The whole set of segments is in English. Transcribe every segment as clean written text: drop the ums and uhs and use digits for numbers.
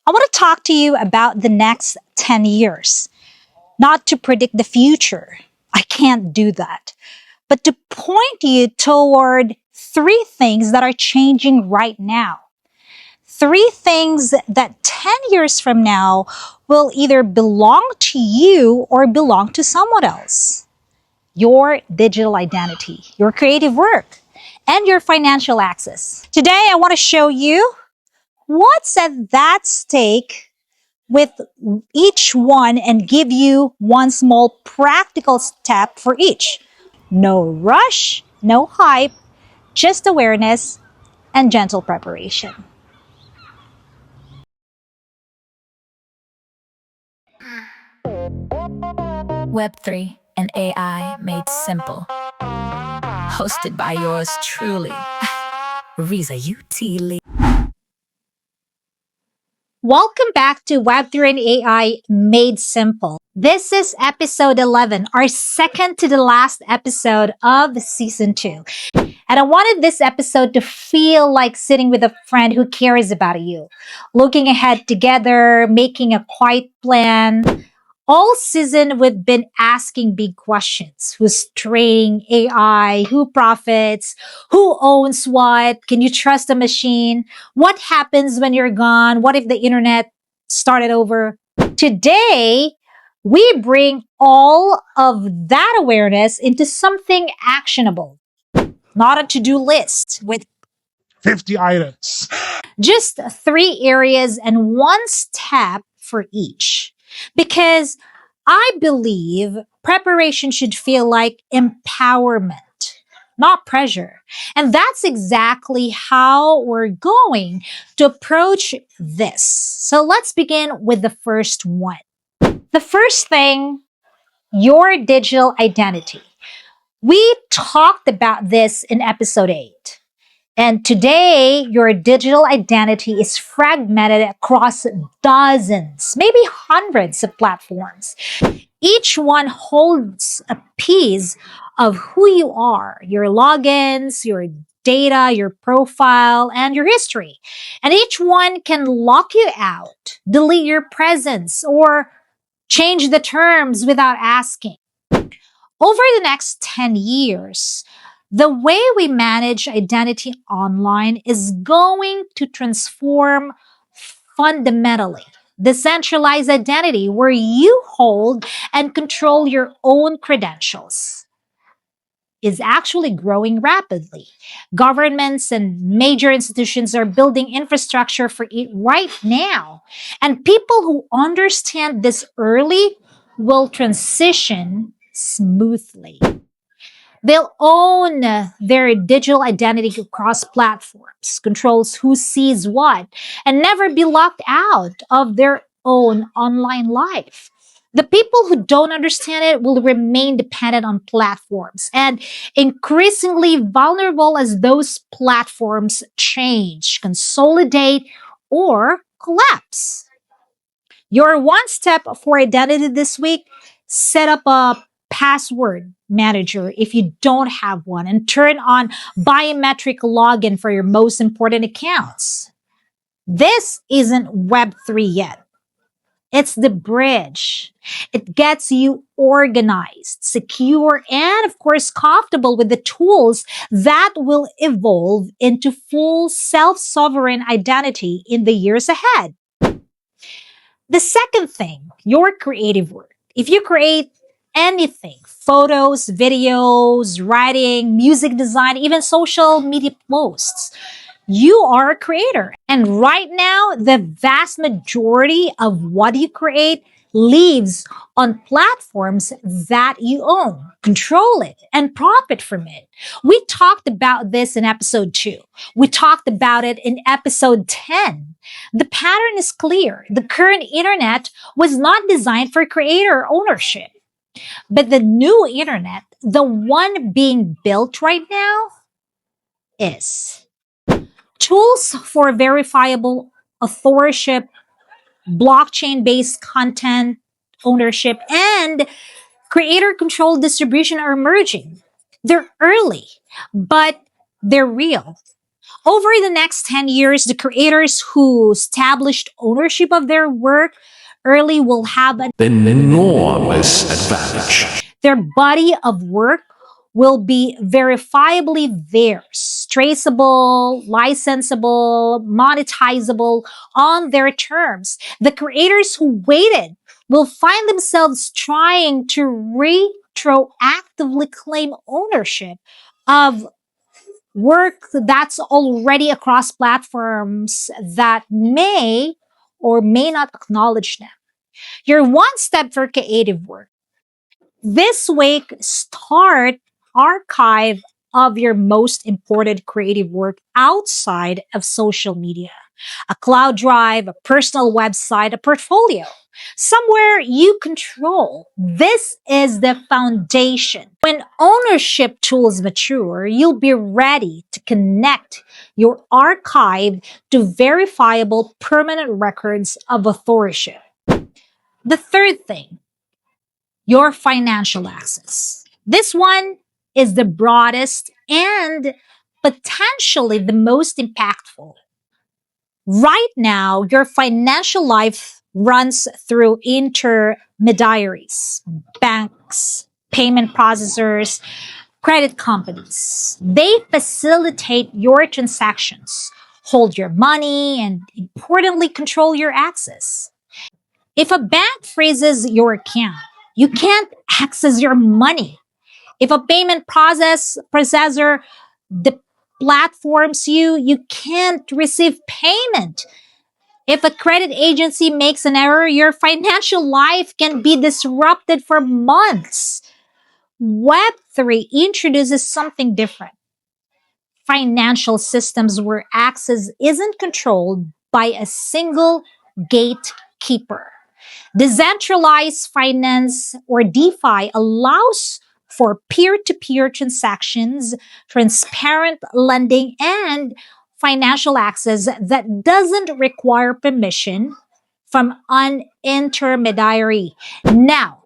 I want to talk to you about the next 10 years, not to predict the future. I can't do that. But to point you toward three things that are changing right now. Three things that 10 years from now will either belong to you or belong to someone else. Your digital identity, your creative work, and your financial access. Today, I want to show you what's at that stake with each one and give you one small practical step for each. No rush, no hype, just awareness and gentle preparation. Web3 and AI made simple. Hosted by yours truly, Riza UT. Welcome back to Web3 and AI Made Simple. This is episode 11, our second to the last episode of season 2. And I wanted this episode to feel like sitting with a friend who cares about you, looking ahead together, making a quiet plan. All season, we've been asking big questions. Who's trading AI? Who profits? Who owns what? Can you trust a machine? What happens when you're gone? What if the internet started over? Today, we bring all of that awareness into something actionable, not a to-do list with 50 items. just 3 areas and one step for each. Because I believe preparation should feel like empowerment, not pressure. And that's exactly how we're going to approach this. So let's begin with the first one. The first thing, your digital identity. We talked about this in episode 8. And today, your digital identity is fragmented across dozens, maybe hundreds of platforms. Each one holds a piece of who you are, your logins, your data, your profile, and your history. And each one can lock you out, delete your presence, or change the terms without asking. Over the next 10 years, the way we manage identity online is going to transform fundamentally. Decentralized identity, where you hold and control your own credentials, is actually growing rapidly. Governments and major institutions are building infrastructure for it right now. And people who understand this early will transition smoothly. They'll own their digital identity across platforms, controls who sees what, and never be locked out of their own online life. The people who don't understand it will remain dependent on platforms and increasingly vulnerable as those platforms change, consolidate, or collapse. Your one step for identity this week, set up a password manager if you don't have one and turn on biometric login for your most important accounts. This isn't Web3 yet. It's the bridge. It gets you organized, secure, and of course, comfortable with the tools that will evolve into full self-sovereign identity in the years ahead. The second thing, your creative work. If you create anything, photos, videos, writing, music design, even social media posts, you are a creator. And right now, the vast majority of what you create lives on platforms that you own. Control it and profit from it. We talked about this in episode 2. We talked about it in episode 10. The pattern is clear. The current internet was not designed for creator ownership. But the new internet, the one being built right now, is. Tools for verifiable authorship, blockchain-based content ownership, and creator-controlled distribution are emerging. They're early, but they're real. Over the next 10 years, the creators who established ownership of their work early will have an enormous advantage. their body of work will be verifiably theirs, traceable, licensable, monetizable on their terms. The creators who waited will find themselves trying to retroactively claim ownership of work that's already across platforms that may or may not acknowledge them. You're one step for creative work. This week, start archive of your most important creative work outside of social media. A cloud drive, a personal website, a portfolio. Somewhere you control. This is the foundation. When ownership tools mature, you'll be ready to connect your archive to verifiable permanent records of authorship. The third thing, your financial access. This one is the broadest and potentially the most impactful. Right now, your financial life runs through intermediaries, banks, payment processors, credit companies. They facilitate your transactions, hold your money, and importantly, control your access. If a bank freezes your account, you can't access your money. If a payment processor deplatforms you, you can't receive payment. If a credit agency makes an error, your financial life can be disrupted for months. Web3 introduces something different. Financial systems where access isn't controlled by a single gatekeeper. Decentralized finance or DeFi allows for peer-to-peer transactions, transparent lending, and financial access that doesn't require permission from an intermediary. Now,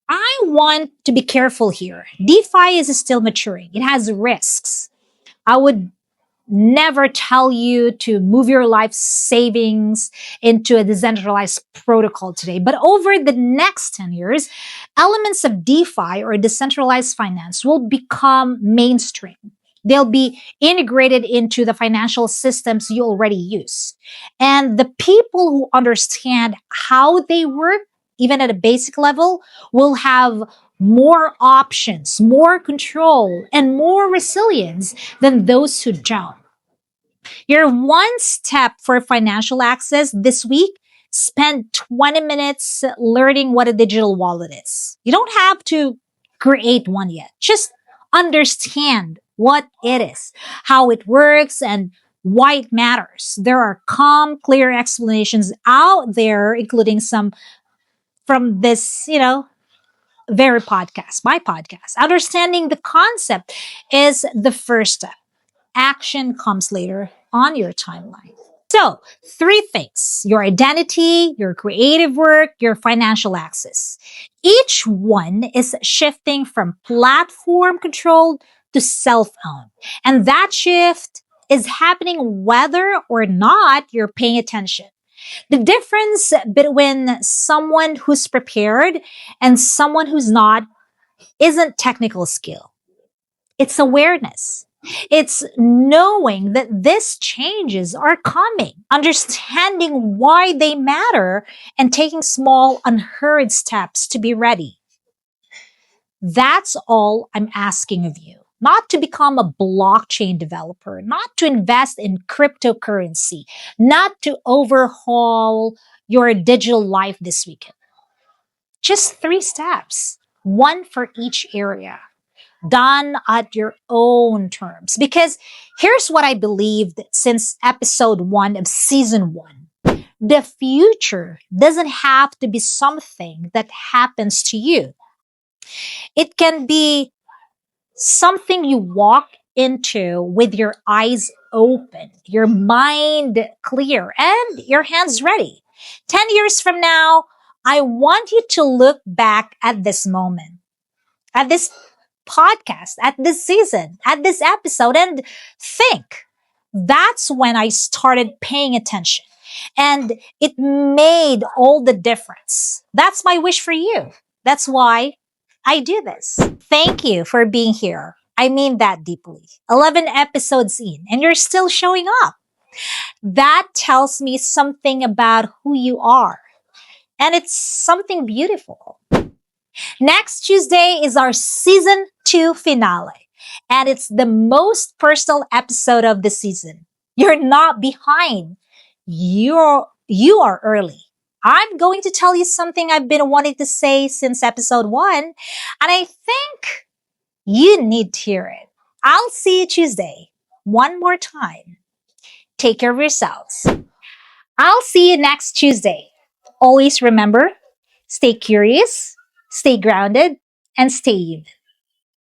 I want to be careful here. DeFi is still maturing. It has risks. I would never tell you to move your life savings into a decentralized protocol today. But over the next 10 years, elements of DeFi or decentralized finance will become mainstream. They'll be integrated into the financial systems you already use. And the people who understand how they work, even at a basic level, will have more options, more control, and more resilience than those who don't. Your one step for financial access this week, spend 20 minutes learning what a digital wallet is. You don't have to create one yet. Just understand what it is, how it works, and why it matters. There are calm, clear explanations out there, including some from this, very podcast, my podcast. Understanding the concept is the first step. Action comes later on your timeline. So, three things: your identity, your creative work, your financial access. Each one is shifting from platform controlled to self owned. And that shift is happening whether or not you're paying attention. The difference between someone who's prepared and someone who's not isn't technical skill. It's awareness. It's knowing that these changes are coming, understanding why they matter, and taking small, unhurried steps to be ready. That's all I'm asking of you. Not to become a blockchain developer, not to invest in cryptocurrency, not to overhaul your digital life this weekend. Just three steps, one for each area, done at your own terms. Because here's what I believed since episode 1 of season 1. The future doesn't have to be something that happens to you. It can be something you walk into with your eyes open, your mind clear, and your hands ready. 10 years from now, I want you to look back at this moment, at this podcast, at this season, at this episode, and think, That's when I started paying attention. And it made all the difference. That's my wish for you. That's why I do this. Thank you for being here. I mean that deeply. 11 episodes in, and you're still showing up. That tells me something about who you are. And it's something beautiful. Next Tuesday is our season 2 finale, and it's the most personal episode of the season. You're not behind. You are early. I'm going to tell you something I've been wanting to say since episode 1, and I think you need to hear it. I'll see you Tuesday. One more time. Take care of yourselves. I'll see you next Tuesday. Always remember, stay curious, stay grounded, and stay human.